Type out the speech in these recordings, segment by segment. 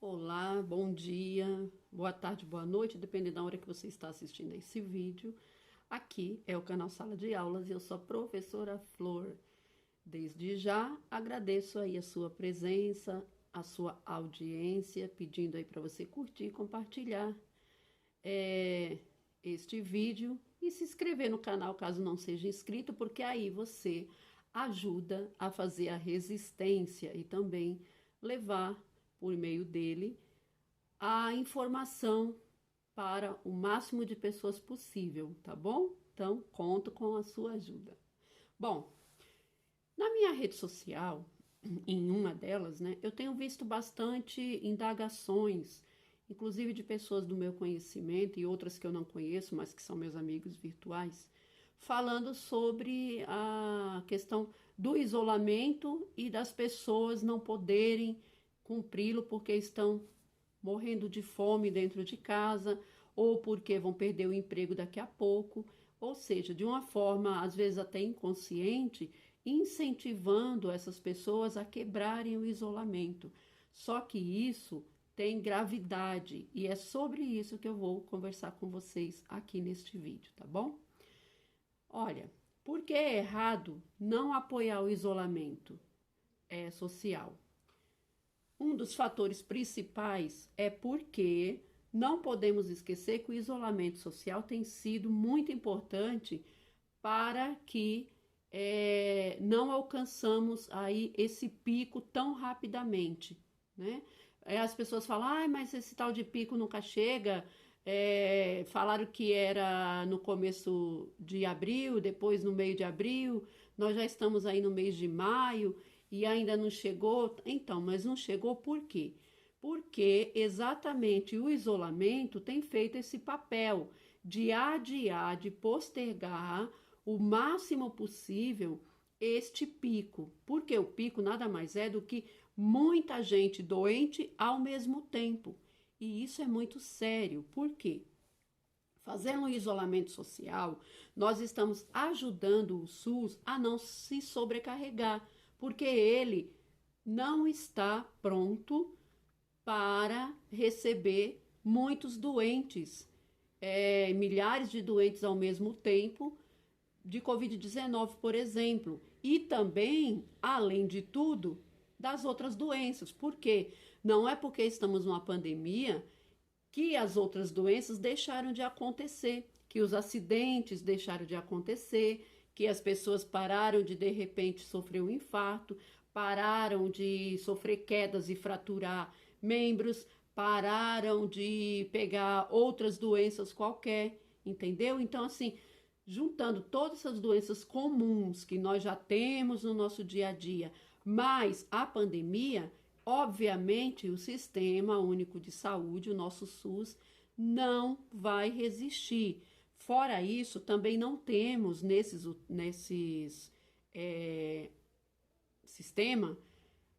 Olá, bom dia, boa tarde, boa noite, dependendo da hora que você está assistindo esse vídeo. Aqui é o canal Sala de Aulas e eu sou a professora Flor. Desde já agradeço aí a sua presença, a sua audiência, pedindo aí para você curtir e compartilhar este vídeo e se inscrever no canal caso não seja inscrito, porque aí você ajuda a fazer a resistência e também levar por meio dele a informação para o máximo de pessoas possível, tá bom? Então, conto com a sua ajuda. Bom, na minha rede social, em uma delas, né, eu tenho visto bastante indagações, inclusive de pessoas do meu conhecimento e outras que eu não conheço, mas que são meus amigos virtuais, falando sobre a questão do isolamento e das pessoas não poderem cumpri-lo porque estão morrendo de fome dentro de casa ou porque vão perder o emprego daqui a pouco, ou seja, de uma forma às vezes até inconsciente, incentivando essas pessoas a quebrarem o isolamento. Só que isso tem gravidade e é sobre isso que eu vou conversar com vocês aqui neste vídeo, tá bom? Olha, por que é errado não apoiar o isolamento social? Um dos fatores principais é porque não podemos esquecer que o isolamento social tem sido muito importante para que não alcançamos aí esse pico tão rapidamente, né? As pessoas falam, ah, mas esse tal de pico nunca chega. Falaram que era no começo de abril, depois no meio de abril, nós já estamos aí no mês de maio e ainda não chegou. Então, mas não chegou por quê? Porque exatamente o isolamento tem feito esse papel de adiar, de postergar o máximo possível este pico, porque o pico nada mais é do que muita gente doente ao mesmo tempo. E isso é muito sério. Por quê? Fazendo um isolamento social, nós estamos ajudando o SUS a não se sobrecarregar, porque ele não está pronto para receber muitos doentes, milhares de doentes ao mesmo tempo, de Covid-19, por exemplo, e também, além de tudo, das outras doenças. Por quê? Não é porque estamos numa pandemia que as outras doenças deixaram de acontecer, que os acidentes deixaram de acontecer, que as pessoas pararam de repente sofrer um infarto, pararam de sofrer quedas e fraturar membros, pararam de pegar outras doenças qualquer, entendeu? Então, assim, juntando todas essas doenças comuns que nós já temos no nosso dia a dia, mais a pandemia, obviamente o Sistema Único de Saúde, o nosso SUS, não vai resistir. Fora isso, também não temos nesses sistema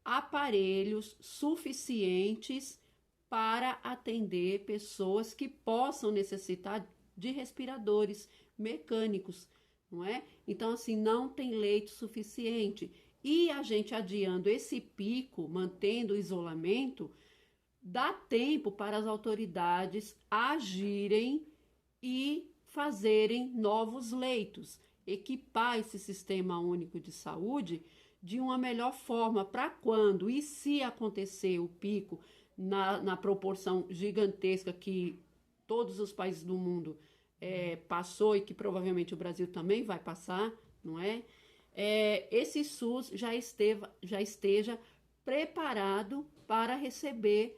aparelhos suficientes para atender pessoas que possam necessitar de respiradores mecânicos, não é? Então, assim, não tem leito suficiente. E a gente adiando esse pico, mantendo o isolamento, dá tempo para as autoridades agirem e fazerem novos leitos, equipar esse sistema único de saúde de uma melhor forma para quando e se acontecer o pico na proporção gigantesca que todos os países do mundo passou e que provavelmente o Brasil também vai passar, não é? Esse SUS já esteja preparado para receber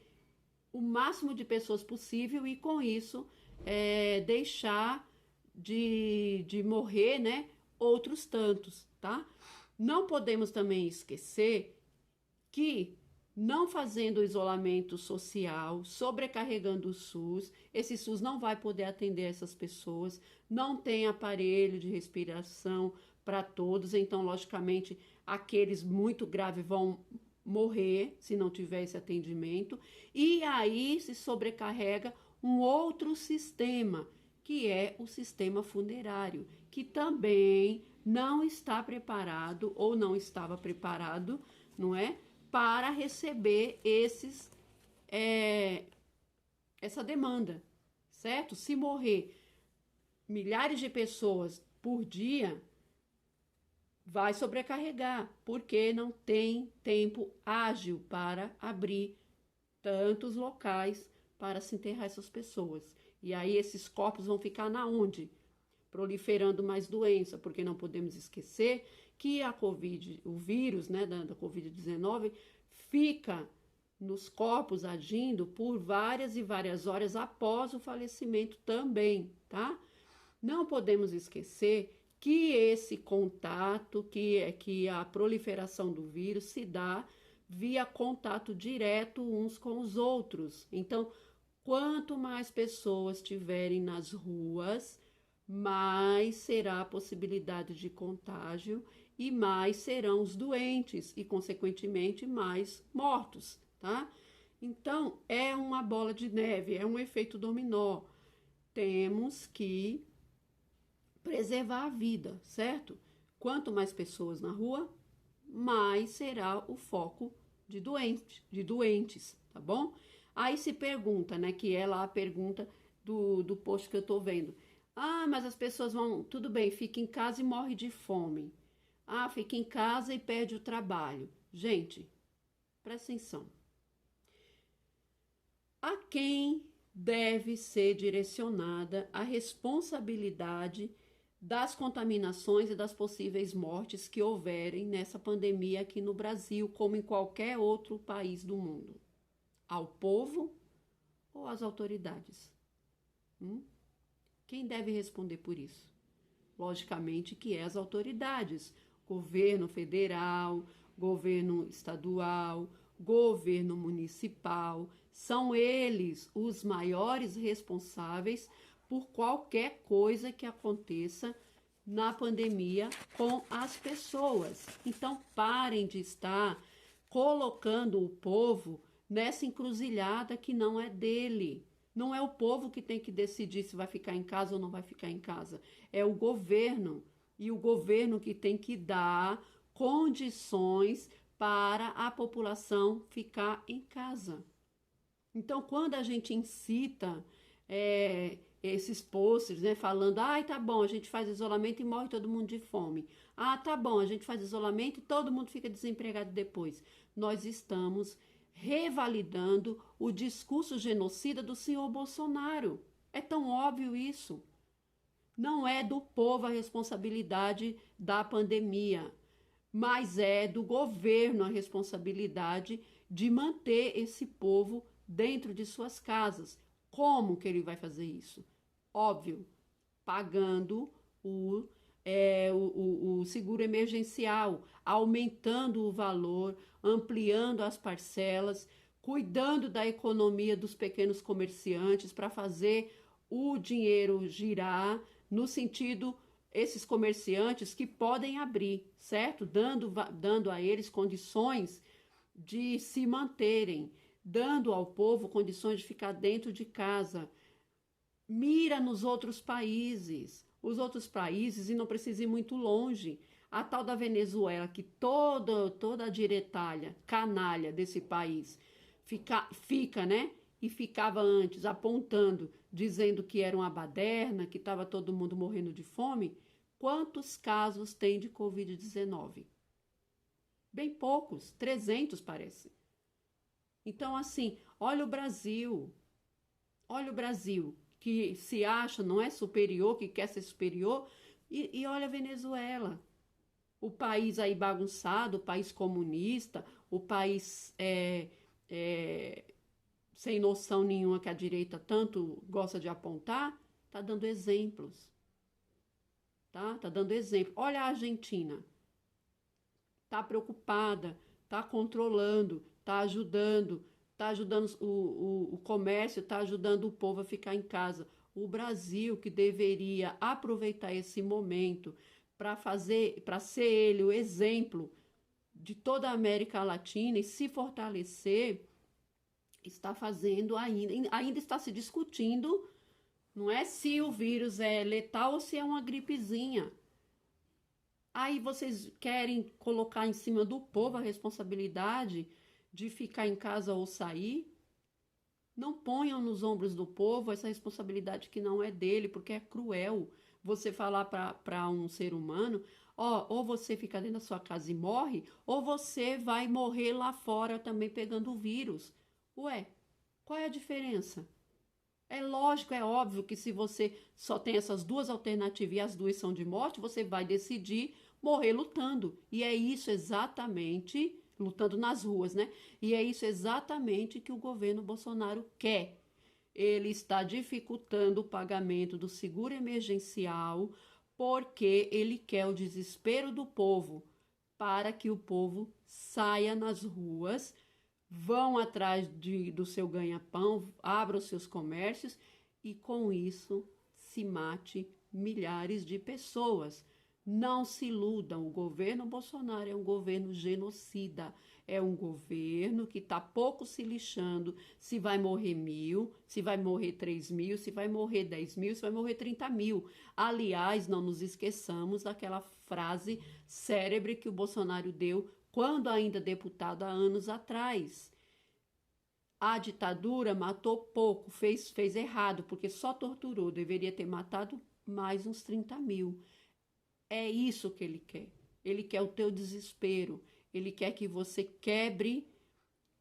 o máximo de pessoas possível e com isso deixar de morrer, né, outros tantos, tá? Não podemos também esquecer que não fazendo o isolamento social, sobrecarregando o SUS, esse SUS não vai poder atender essas pessoas, não tem aparelho de respiração para todos, então, logicamente, aqueles muito graves vão morrer se não tiver esse atendimento, e aí se sobrecarrega um outro sistema, que é o sistema funerário, que também não está preparado ou não estava preparado, não é? Para receber esses essa demanda, certo? Se morrer milhares de pessoas por dia, vai sobrecarregar, porque não tem tempo ágil para abrir tantos locais para se enterrar essas pessoas. E aí esses corpos vão ficar na onde? Proliferando mais doença, porque não podemos esquecer que a Covid, o vírus, né, da Covid-19, fica nos corpos agindo por várias e várias horas após o falecimento também, tá? Não podemos esquecer que esse contato, que a proliferação do vírus se dá via contato direto uns com os outros. Então, quanto mais pessoas tiverem nas ruas, mais será a possibilidade de contágio e mais serão os doentes e, consequentemente, mais mortos, tá? Então, é uma bola de neve, é um efeito dominó. Temos que preservar a vida, certo? Quanto mais pessoas na rua, mais será o foco de doentes, tá bom? Aí se pergunta, né, que é lá a pergunta do post que eu tô vendo. Ah, mas as pessoas vão, tudo bem, fica em casa e morre de fome. Ah, fica em casa e perde o trabalho. Gente, presta atenção. A quem deve ser direcionada a responsabilidade das contaminações e das possíveis mortes que houverem nessa pandemia aqui no Brasil, como em qualquer outro país do mundo? Ao povo ou às autoridades? Quem deve responder por isso? Logicamente que é as autoridades, governo federal, governo estadual, governo municipal, são eles os maiores responsáveis por qualquer coisa que aconteça na pandemia com as pessoas. Então, parem de estar colocando o povo nessa encruzilhada que não é dele. Não é o povo que tem que decidir se vai ficar em casa ou não vai ficar em casa. É o governo. E o governo que tem que dar condições para a população ficar em casa. Então, quando a gente incita esses posters, né, falando, ai, tá bom, a gente faz isolamento e morre todo mundo de fome. Ah, tá bom, a gente faz isolamento e todo mundo fica desempregado depois. Nós estamos revalidando o discurso genocida do senhor Bolsonaro. É tão óbvio isso. Não é do povo a responsabilidade da pandemia, mas é do governo a responsabilidade de manter esse povo dentro de suas casas. Como que ele vai fazer isso? Óbvio, pagando o seguro emergencial, aumentando o valor, ampliando as parcelas, cuidando da economia dos pequenos comerciantes para fazer o dinheiro girar no sentido esses comerciantes que podem abrir, certo? Dando a eles condições de se manterem, dando ao povo condições de ficar dentro de casa. Mira nos outros países. Os outros países, e não precisa ir muito longe, a tal da Venezuela, que toda a diretalha, canalha desse país fica, né? E ficava antes apontando, dizendo que era uma baderna, que estava todo mundo morrendo de fome. Quantos casos tem de Covid-19? Bem poucos, 300 parece. Então, assim, olha o Brasil, que se acha, não é superior, que quer ser superior, e olha a Venezuela. O país aí bagunçado, o país comunista, o país sem noção nenhuma que a direita tanto gosta de apontar, tá dando exemplos, tá? Tá dando exemplo. Olha a Argentina, tá preocupada, tá controlando, tá ajudando o comércio, tá ajudando o povo a ficar em casa. O Brasil, que deveria aproveitar esse momento para ser ele o exemplo de toda a América Latina e se fortalecer, está fazendo ainda está se discutindo, não é se o vírus é letal ou se é uma gripezinha. Aí vocês querem colocar em cima do povo a responsabilidade de ficar em casa ou sair? Não ponham nos ombros do povo essa responsabilidade que não é dele, porque é cruel você falar para um ser humano, ó, ou você fica dentro da sua casa e morre, ou você vai morrer lá fora também pegando o vírus. Ué, qual é a diferença? É lógico, é óbvio que se você só tem essas duas alternativas e as duas são de morte, você vai decidir morrer lutando. E é isso exatamente, lutando nas ruas, né? E é isso exatamente que o governo Bolsonaro quer. Ele está dificultando o pagamento do seguro emergencial porque ele quer o desespero do povo para que o povo saia nas ruas, vão atrás do seu ganha-pão, abram seus comércios e com isso se mate milhares de pessoas. Não se iludam, o governo Bolsonaro é um governo genocida, é um governo que está pouco se lixando se vai morrer 1.000, se vai morrer 3.000, se vai morrer 10.000, se vai morrer 30.000. Aliás, não nos esqueçamos daquela frase célebre que o Bolsonaro deu quando ainda deputado há anos atrás. A ditadura matou pouco, fez errado, porque só torturou, deveria ter matado mais uns 30.000. É isso que ele quer. Ele quer o teu desespero. Ele quer que você quebre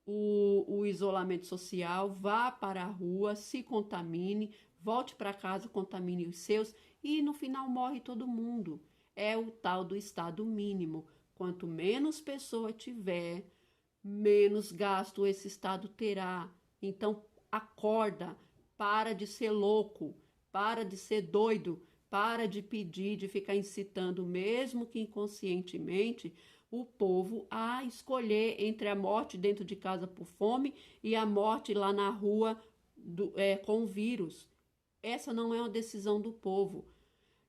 o isolamento social, vá para a rua, se contamine, volte para casa, contamine os seus e no final morre todo mundo. É o tal do estado mínimo. Quanto menos pessoa tiver, menos gasto esse estado terá. Então, acorda, para de ser louco, para de ser doido, para de pedir, de ficar incitando, mesmo que inconscientemente, o povo a escolher entre a morte dentro de casa por fome e a morte lá na rua com o vírus. Essa não é uma decisão do povo.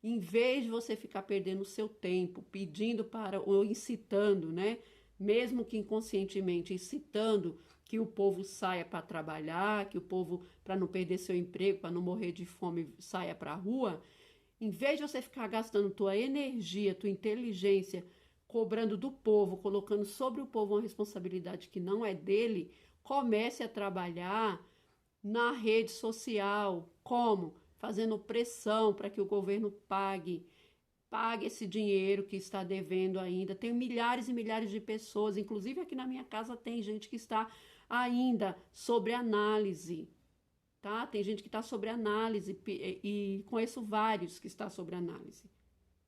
Em vez de você ficar perdendo o seu tempo, pedindo para, ou incitando, né? Mesmo que inconscientemente, incitando que o povo saia para trabalhar, que o povo, para não perder seu emprego, para não morrer de fome, saia para a rua, em vez de você ficar gastando tua energia, tua inteligência, cobrando do povo, colocando sobre o povo uma responsabilidade que não é dele, comece a trabalhar na rede social. Como? Fazendo pressão para que o governo pague esse dinheiro que está devendo ainda. Tem milhares e milhares de pessoas, inclusive aqui na minha casa tem gente que está ainda sobre análise, tá? Tem gente que está sobre análise e conheço vários que está sobre análise.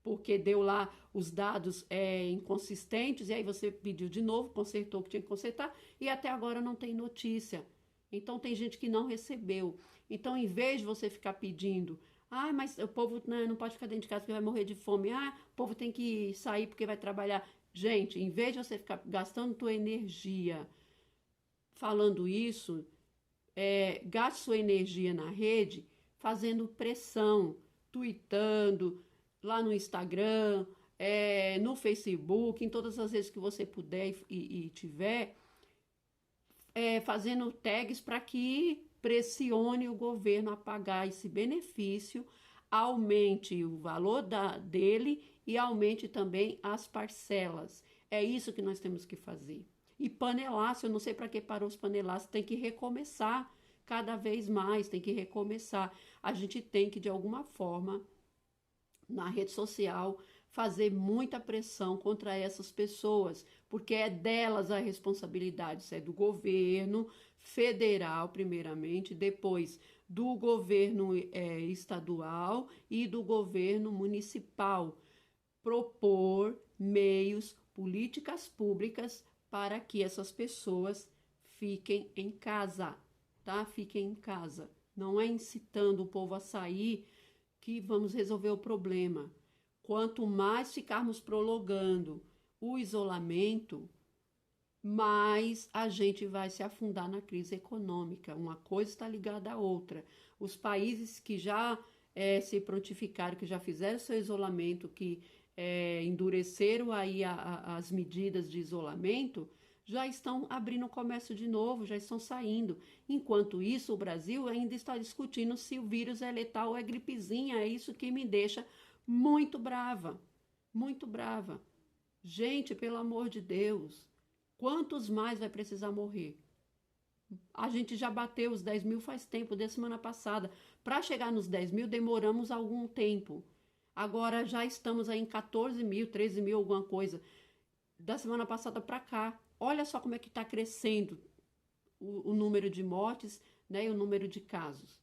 Porque deu lá os dados inconsistentes, e aí você pediu de novo, consertou o que tinha que consertar, e até agora não tem notícia. Então tem gente que não recebeu. Então, em vez de você ficar pedindo, ah, mas o povo não pode ficar dentro de casa porque vai morrer de fome, ah, o povo tem que sair porque vai trabalhar. Gente, em vez de você ficar gastando tua energia falando isso, gaste sua energia na rede fazendo pressão, tweetando, lá no Instagram, no Facebook, em todas as vezes que você puder e tiver, fazendo tags para que pressione o governo a pagar esse benefício, aumente o valor dele e aumente também as parcelas. É isso que nós temos que fazer. E panelaço, eu não sei para que parou os panelaços, tem que recomeçar cada vez mais, tem que recomeçar. A gente tem que, de alguma forma, na rede social, fazer muita pressão contra essas pessoas, porque é delas a responsabilidade, isso é do governo federal, primeiramente, depois do governo estadual e do governo municipal, propor meios, políticas públicas para que essas pessoas fiquem em casa, tá? Fiquem em casa. Não é incitando o povo a sair que vamos resolver o problema. Quanto mais ficarmos prolongando o isolamento, mais a gente vai se afundar na crise econômica. Uma coisa está ligada à outra. Os países que já se prontificaram, que já fizeram seu isolamento, que endureceram aí as medidas de isolamento, já estão abrindo o comércio de novo, já estão saindo. Enquanto isso, o Brasil ainda está discutindo se o vírus é letal ou é gripezinha. É isso que me deixa muito brava, muito brava. Gente, pelo amor de Deus, quantos mais vai precisar morrer? A gente já bateu os 10 mil faz tempo, desde semana passada. Para chegar nos 10 mil, demoramos algum tempo. Agora já estamos aí em 14 mil, 13 mil, alguma coisa. Da semana passada para cá. Olha só como é que está crescendo o número de mortes, né, e o número de casos.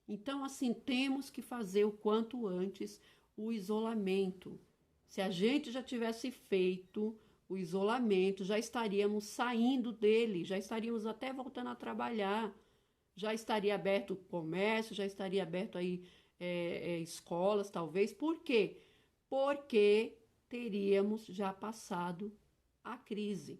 Então, assim, temos que fazer o quanto antes o isolamento. Se a gente já tivesse feito o isolamento, já estaríamos saindo dele, já estaríamos até voltando a trabalhar, já estaria aberto o comércio, já estaria aberto aí escolas, talvez. Por quê? Porque teríamos já passado a crise.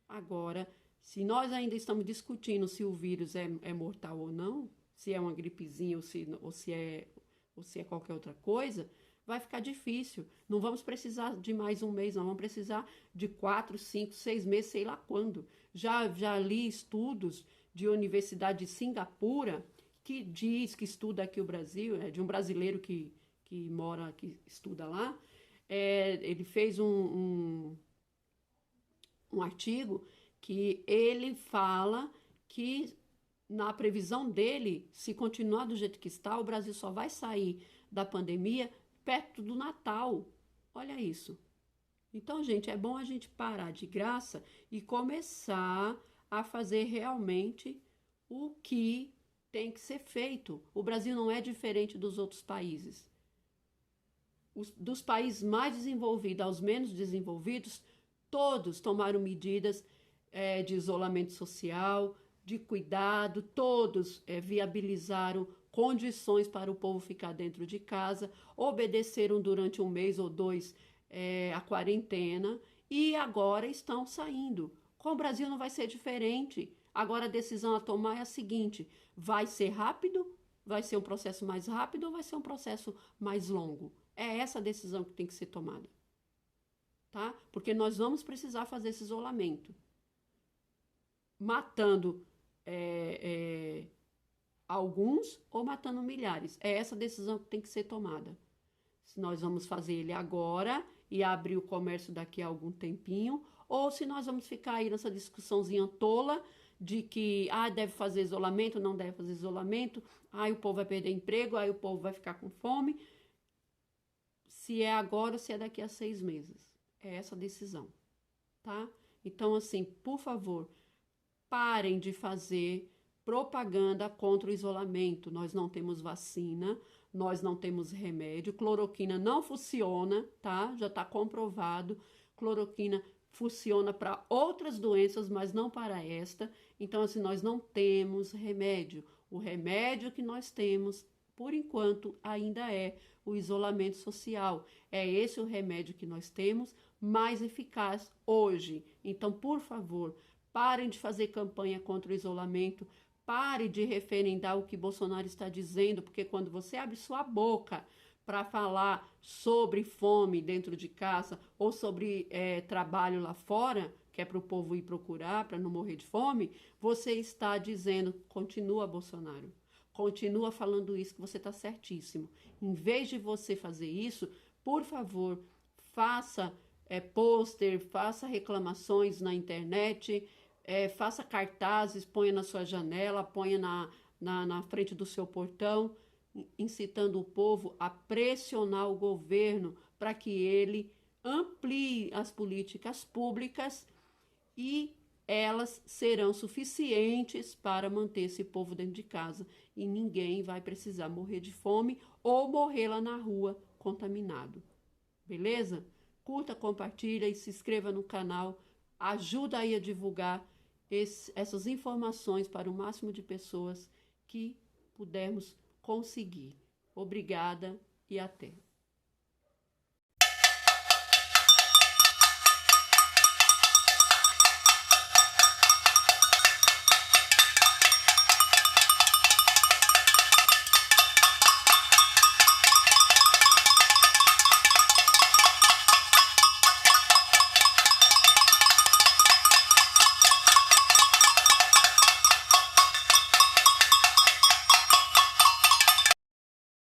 Agora, se nós ainda estamos discutindo se o vírus é mortal ou não, se é uma gripezinha ou se é qualquer outra coisa, vai ficar difícil. Não vamos precisar de mais um mês, não vamos precisar de 4, 5, 6 meses, sei lá quando. Já li estudos de Universidade de Singapura que diz que estuda aqui o Brasil, de um brasileiro que mora, que estuda lá. Ele fez um artigo que ele fala que na previsão dele, se continuar do jeito que está, o Brasil só vai sair da pandemia perto do Natal. Olha isso. Então, gente, é bom a gente parar de graça e começar a fazer realmente o que tem que ser feito. O Brasil não é diferente dos outros países. Dos países mais desenvolvidos aos menos desenvolvidos, todos tomaram medidas de isolamento social, de cuidado, todos viabilizaram condições para o povo ficar dentro de casa, obedeceram durante um mês ou dois a quarentena e agora estão saindo. Com o Brasil não vai ser diferente. Agora a decisão a tomar é a seguinte: vai ser rápido? Vai ser um processo mais rápido ou vai ser um processo mais longo? É essa a decisão que tem que ser tomada, tá? Porque nós vamos precisar fazer esse isolamento. Matando alguns ou matando milhares. É essa decisão que tem que ser tomada. Se nós vamos fazer ele agora e abrir o comércio daqui a algum tempinho, ou se nós vamos ficar aí nessa discussãozinha tola de que deve fazer isolamento, não deve fazer isolamento, o povo vai perder emprego, o povo vai ficar com fome. Se é agora ou se é daqui a 6 meses. É essa a decisão, tá? Então, assim, por favor, parem de fazer propaganda contra o isolamento. Nós não temos vacina, nós não temos remédio, cloroquina não funciona, tá? Já está comprovado. Cloroquina funciona para outras doenças, mas não para esta. Então, assim, nós não temos remédio. O remédio que nós temos, por enquanto, ainda é o isolamento social. É esse o remédio que nós temos, mais eficaz hoje. Então, por favor, parem de fazer campanha contra o isolamento, pare de referendar o que Bolsonaro está dizendo, porque quando você abre sua boca para falar sobre fome dentro de casa ou sobre trabalho lá fora, que é para o povo ir procurar, para não morrer de fome, você está dizendo, continua Bolsonaro, continua falando isso, que você está certíssimo. Em vez de você fazer isso, por favor, faça pôster, faça reclamações na internet, faça cartazes, ponha na sua janela, ponha na frente do seu portão, incitando o povo a pressionar o governo para que ele amplie as políticas públicas e elas serão suficientes para manter esse povo dentro de casa e ninguém vai precisar morrer de fome ou morrer lá na rua contaminado. Beleza? Curta, compartilha e se inscreva no canal. Ajuda aí a divulgar essas informações para o máximo de pessoas que pudermos conseguir. Obrigada e até.